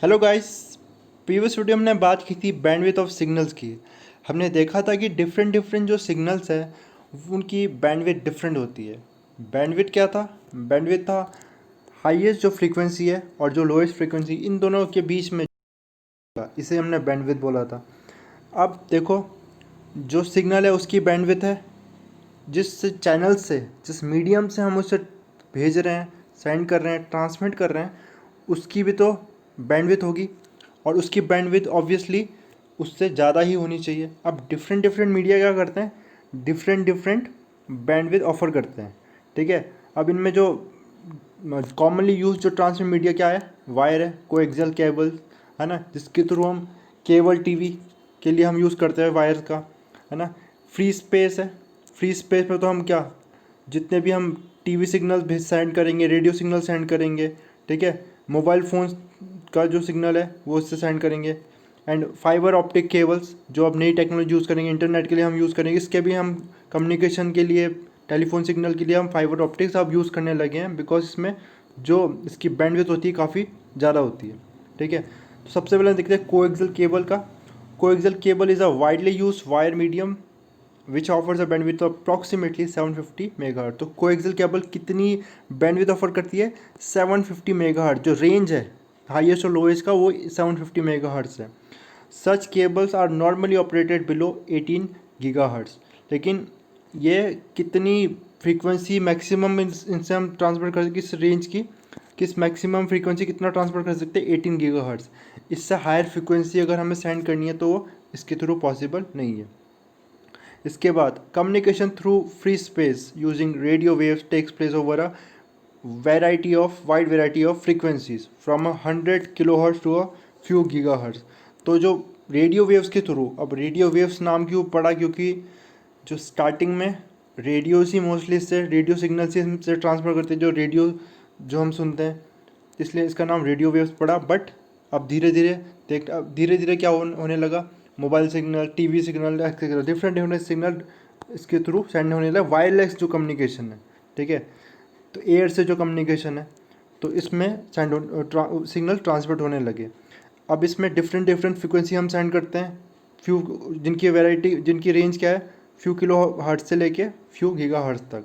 Hello guys. Previous video हमने बात की थी बैंडविड्थ ऑफ सिग्नल्स की। हमने देखा था कि डिफरेंट डिफरेंट जो सिग्नल्स हैं उनकी बैंडविड्थ डिफरेंट होती है। बैंडविड्थ क्या था? बैंडविड्थ था हाईएस्ट जो फ्रीक्वेंसी है और जो लोएस्ट फ्रीक्वेंसी, इन दोनों के बीच में था, इसे हमने बैंडविड्थ बोला था। अब देखो, जो सिग्नल है उसकी बैंडविड्थ है जिस चैनल से, जिस मीडियम से हम उसे भेज रहे हैं, सेंड कर रहे हैं, ट्रांसमिट कर रहे हैं, उसकी भी तो बैंडविड्थ होगी। और उसकी बैंडविड्थ ऑब्वियसली उससे ज़्यादा ही होनी चाहिए। अब डिफरेंट डिफरेंट मीडिया क्या करते हैं, डिफरेंट डिफरेंट बैंडविड्थ ऑफर करते हैं। ठीक है। अब इनमें जो कॉमनली यूज जो ट्रांसमिट मीडिया क्या है, वायर है, कोएक्सियल केबल है ना, जिसके थ्रू हम केबल टीवी के लिए हम यूज़ करते हैं वायर का, है ना। फ्री स्पेस है, फ्री स्पेस में तो हम क्या, जितने भी हम टीवी सिग्नल भेज सेंड करेंगे, रेडियो सिग्नल सेंड करेंगे, ठीक है, मोबाइल फ़ोन का जो सिग्नल है वो उससे सेंड करेंगे। एंड फाइबर ऑप्टिक केबल्स जो अब नई टेक्नोलॉजी यूज़ करेंगे, इंटरनेट के लिए हम यूज़ करेंगे, इसके भी हम कम्युनिकेशन के लिए, टेलीफोन सिग्नल के लिए हम फाइबर ऑप्टिक्स अब यूज़ करने लगे हैं, बिकॉज इसमें जो इसकी बैंडविड्थ होती है काफ़ी ज़्यादा होती है। ठीक है। तो सबसे पहले देखते हैं कोएक्सियल केबल का। Coaxial cable is a widely use wire medium which offers a bandwidth of approximately 750 megahertz. तो कोएक्सियल केबल कितनी बैंडविड्थ ऑफर करती है? 750 मेगाहर्ट्ज। जो रेंज है हाईएस्ट और लोएस्ट का वो 750 मेगाहर्ट्ज है। Such cables are normally operated below 18 gigahertz. लेकिन ये कितनी फ्रीक्वेंसी मैक्सिमम इनसे हम ट्रांसफर कर, किस रेंज की, किस मैक्सिमम फ्रीक्वेंसी कितना ट्रांसफर कर सकते हैं? 18 गीगाहर्ट्ज। इससे हायर फ्रीक्वेंसी अगर हमें सेंड करनी है तो वो इसके थ्रू पॉसिबल नहीं है। इसके बाद communication through free space using radio waves takes place over a wide variety of frequencies from 100 kilohertz to a few gigahertz. तो जो रेडियो वेव्स के थ्रू, अब रेडियो वेव्स नाम क्यों पड़ा, क्योंकि जो स्टार्टिंग में रेडियो ही मोस्टली से रेडियो सिग्नल से ट्रांसफर करते हैं, जो रेडियो जो हम सुनते हैं, इसलिए इसका नाम रेडियो वेव्स पड़ा। बट अब धीरे धीरे अब धीरे धीरे क्या होने लगा, mobile signal, TV signal, etcetera different different signal इसके थ्रू सेंड होने लगा। वायरलेस जो कम्युनिकेशन है, ठीक है, तो एयर से जो कम्युनिकेशन है, तो इसमें सिग्नल ट्रांसमिट होने लगे। अब इसमें डिफरेंट डिफरेंट फ्रिक्वेंसी हम सेंड करते हैं, फ्यू, जिनकी वैरायटी, जिनकी रेंज क्या है, फ्यू किलो हर्ट्ज से लेके फ्यू गीगा हर्ट्ज तक।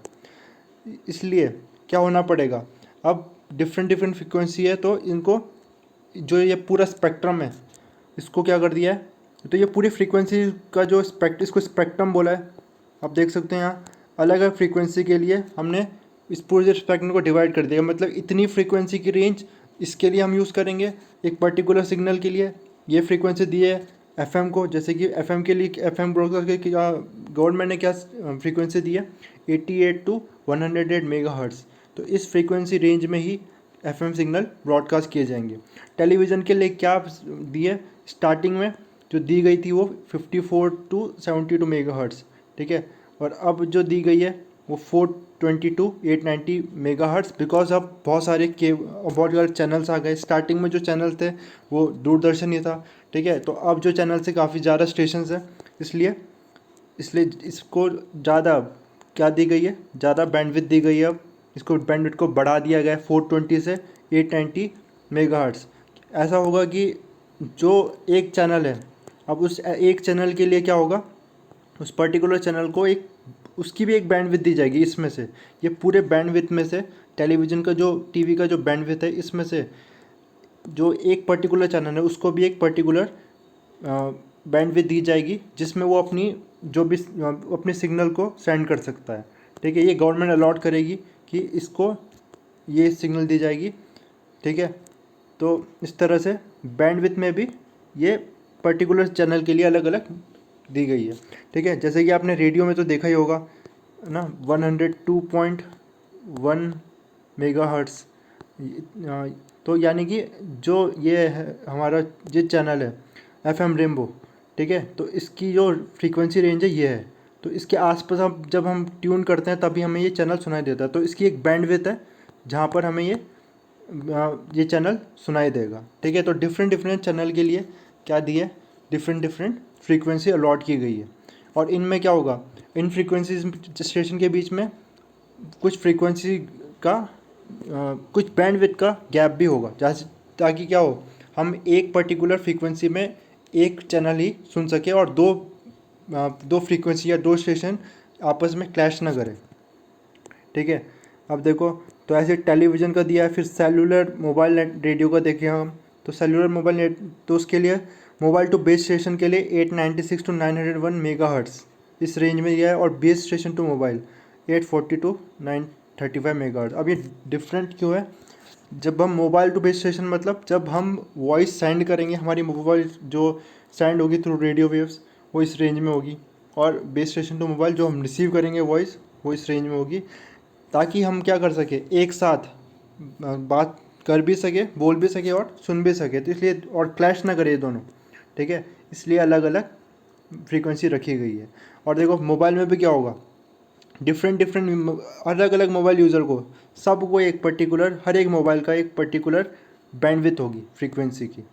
इसलिए क्या होना पड़ेगा, अब डिफरेंट डिफरेंट फ्रिक्वेंसी है तो इनको, जो ये पूरा स्पेक्ट्रम है, इसको क्या कर दिया है, तो ये पूरी फ्रीक्वेंसी का जो इसको स्पेक्ट्रम बोला है। आप देख सकते हैं यहाँ अलग अलग फ्रीक्वेंसी के लिए हमने इस पूरे स्पेक्ट्रम को डिवाइड कर दिया। मतलब इतनी फ्रीक्वेंसी की रेंज इसके लिए हम यूज़ करेंगे, एक पर्टिकुलर सिग्नल के लिए ये फ्रीक्वेंसी दी है। एफएम को, जैसे कि एफएम के लिए, एफएम ब्रॉडकास्ट के गवर्नमेंट ने क्या फ्रीक्वेंसी दी है, 88 टू 108 मेगाहर्ट्ज़। तो इस फ्रीक्वेंसी रेंज में ही एफएम सिग्नल ब्रॉडकास्ट किए जाएंगे। टेलीविज़न के लिए क्या दिए, स्टार्टिंग में जो दी गई थी वो 54 टू 72 मेगाहर्ट्ज़, ठीक है। और अब जो दी गई है वो 420 टू 890 मेगाहर्ट्ज़, बिकॉज अब बहुत सारे चैनल्स आ गए। स्टार्टिंग में जो चैनल थे वो दूरदर्शन ही था, ठीक है। तो अब जो चैनल से काफ़ी ज़्यादा स्टेशंस हैं, इसलिए इसलिए इसको ज़्यादा क्या दी गई है, ज़्यादा बैंडविड्थ दी गई है। अब इसको बैंडविड्थ को बढ़ा दिया गया है 420 से 890 मेगाहर्ट्ज़। ऐसा होगा कि जो एक चैनल है, अब उस एक चैनल के लिए क्या होगा, उस पर्टिकुलर चैनल को एक, उसकी भी एक बैंडविड्थ दी जाएगी इसमें से। ये पूरे बैंडविड्थ में से, टेलीविज़न का जो, टीवी का जो बैंडविड्थ है, इसमें से जो एक पर्टिकुलर चैनल है उसको भी एक पर्टिकुलर बैंडविड्थ दी जाएगी, जिसमें वो अपनी जो भी अपने सिग्नल को सेंड कर सकता है। ठीक है, ये गवर्नमेंट अलॉट करेगी कि इसको ये सिग्नल दी जाएगी, ठीक है। तो इस तरह से बैंडविड्थ में भी ये पर्टिकुलर चैनल के लिए अलग अलग दी गई है, ठीक है। जैसे कि आपने रेडियो में तो देखा ही होगा ना, 102.1 मेगाहर्ट्ज़। तो यानी कि जो ये है हमारा जिस चैनल है एफएम रेनबो, ठीक है, तो इसकी जो फ्रीक्वेंसी रेंज है ये है। तो इसके आसपास अब जब हम ट्यून करते हैं तभी हमें ये चैनल सुनाई देता है। तो इसकी एक बैंडविड्थ है जहाँ पर हमें ये चैनल सुनाई देगा, ठीक है। तो डिफरेंट डिफरेंट चैनल के लिए क्या दिए, डिफरेंट डिफरेंट फ्रीक्वेंसी अलॉट की गई है। और इनमें क्या होगा, इन फ्रीक्वेंसी स्टेशन के बीच में कुछ फ्रीक्वेंसी का कुछ बैंडविड्थ का गैप भी होगा, जैसे ताकि क्या हो, हम एक पर्टिकुलर फ्रीक्वेंसी में एक चैनल ही सुन सके और दो फ्रीक्वेंसी या दो स्टेशन आपस में क्लैश ना करें। ठीक है, अब देखो, तो ऐसे टेलीविज़न का दिया है, फिर सेलुलर मोबाइल नेट रेडियो का देखें हम, तो सेलुलर मोबाइल नेट, तो उसके लिए मोबाइल टू बेस स्टेशन के लिए 896 टू 901 मेगाहर्ट्ज़ इस रेंज में दिया है, और base station to mobile 840 to 935 megahertz. अब ये डिफरेंट क्यों है? जब हम मोबाइल टू बेस स्टेशन मतलब जब हम वॉइस सेंड करेंगे, हमारी मोबाइल जो सेंड होगी थ्रू रेडियो वेव्स वो इस रेंज में होगी, और बेस स्टेशन टू मोबाइल जो हम रिसीव करेंगे वॉइस वो इस रेंज में होगी, ताकि हम क्या कर सके, एक साथ बात कर भी सके, बोल भी सके और सुन भी सके। तो इसलिए, और क्लैश ना करे दोनों। ठीक है, इसलिए अलग अलग फ्रीक्वेंसी रखी गई है। और देखो मोबाइल में भी क्या होगा, डिफरेंट अलग अलग मोबाइल यूज़र को सबको एक पर्टिकुलर, हर एक मोबाइल का एक पर्टिकुलर बैंडविड्थ होगी फ्रीक्वेंसी की।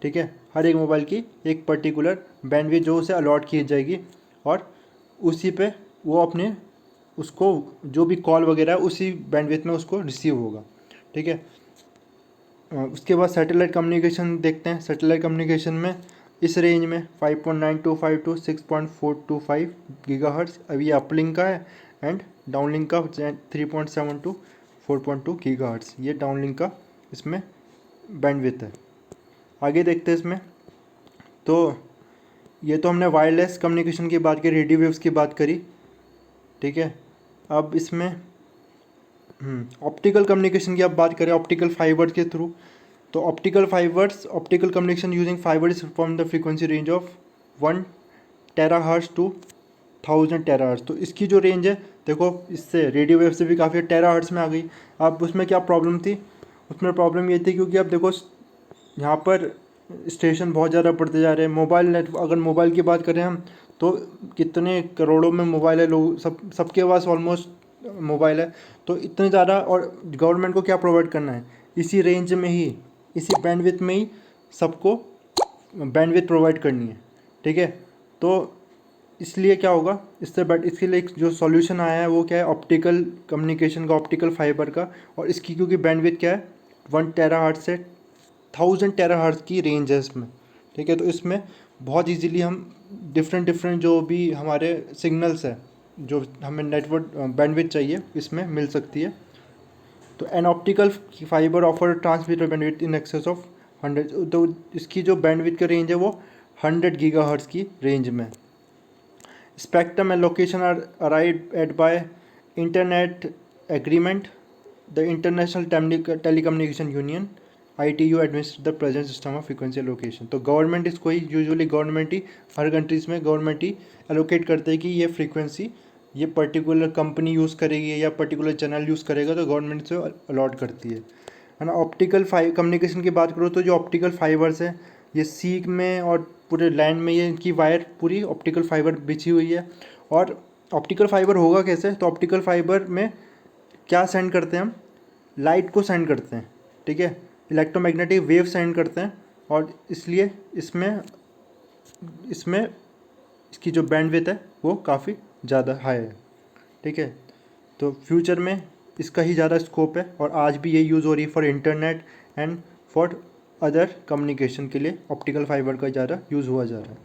ठीक है, हर एक मोबाइल की एक पर्टिकुलर बैंडविड्थ जो उसे अलॉट की जाएगी, और उसी पे वो अपने उसको जो भी कॉल वगैरह है उसी बैंडविड्थ में उसको रिसीव होगा। ठीक है, उसके बाद सैटेलाइट कम्युनिकेशन देखते हैं। सैटेलाइट कम्युनिकेशन में इस रेंज में 5.9252 टू 6.425 गीगाहर्ट्ज़, अभी अपलिंक का है, एंड डाउनलिंक का 3.7 टू 4.2 गीगाहर्ट्ज़, ये डाउनलिंक का इसमें बैंडविड्थ है। आगे देखते हैं इसमें, तो ये तो हमने वायरलेस कम्युनिकेशन की बात करी, रेडियो वेव्स की बात करी। ठीक है, अब इसमें ऑप्टिकल कम्युनिकेशन की अब बात करें, ऑप्टिकल फाइबर के थ्रू, तो optical communication using fibre is from the frequency range of 1 terahertz to 1000 terahertz. तो इसकी जो रेंज है, देखो इससे रेडियो वेव से भी काफ़ी टेराहर्ट्ज़ में आ गई। अब उसमें क्या प्रॉब्लम थी? उसमें प्रॉब्लम ये थी क्योंकि अब देखो यहाँ पर स्टेशन बहुत ज़्यादा बढ़ते जा रहे हैं। मोबाइल नेट, अगर मोबाइल की बात करें हम, तो कितने करोड़ों में मोबाइल है, लोग सबके पास ऑलमोस्ट मोबाइल है। तो इतने ज़्यादा, और गवर्नमेंट को क्या प्रोवाइड करना है, इसी रेंज में ही, इसी बैंडविड्थ में ही सबको बैंडविड्थ प्रोवाइड करनी है। ठीक है, तो इसलिए क्या होगा, इसके लिए एक जो सॉल्यूशन आया है वो क्या है, ऑप्टिकल कम्युनिकेशन का, ऑप्टिकल फाइबर का। और इसकी क्योंकि बैंडविड्थ क्या है, 1 टेराहर्ट्ज़ से 1000 टेराहर्ट्ज़ की रेंज है इसमें। ठीक है, तो इसमें बहुत इजीली हम डिफरेंट जो भी हमारे सिग्नल्स है, जो हमें नेटवर्क बैंडविड्थ चाहिए, इसमें मिल सकती है। तो an optical fibre offer transmitter bandwidth in excess of 100, तो इसकी जो बैंडविड्थ का रेंज है वो 100 गीगाहर्ट्ज़ की रेंज में। Spectrum and location are arrived at by internet agreement, the international telecommunication union ITU administer the present system of frequency allocation. तो government इसको ही, यूजुअली गवर्नमेंट ही, हर कंट्रीज़ में गवर्नमेंट ही एलोकेट करते हैं कि ये फ्रीक्वेंसी ये पर्टिकुलर कंपनी यूज़ करेगी या पर्टिकुलर चैनल यूज़ करेगा, तो गवर्नमेंट से अलॉट करती है ना। ऑप्टिकल कम्युनिकेशन की बात करो, तो जो ऑप्टिकल फाइबर्स हैं, ये सी में और पूरे लैंड में ये इनकी वायर पूरी ऑप्टिकल फाइबर बिछी हुई है। और ऑप्टिकल फाइबर होगा कैसे, तो ऑप्टिकल फाइबर में क्या सेंड करते हैं हम, लाइट को सेंड करते हैं। ठीक है, इलेक्ट्रोमैग्नेटिक वेव सेंड करते हैं, और इसलिए इसमें इसमें इसकी जो बैंडविड्थ है वो काफ़ी ज़्यादा हाई है। ठीक है, तो फ्यूचर में इसका ही ज़्यादा स्कोप है, और आज भी ये यूज़ हो रही है for internet and for other communication के लिए ऑप्टिकल फाइबर का ज़्यादा यूज़ हुआ जा रहा है।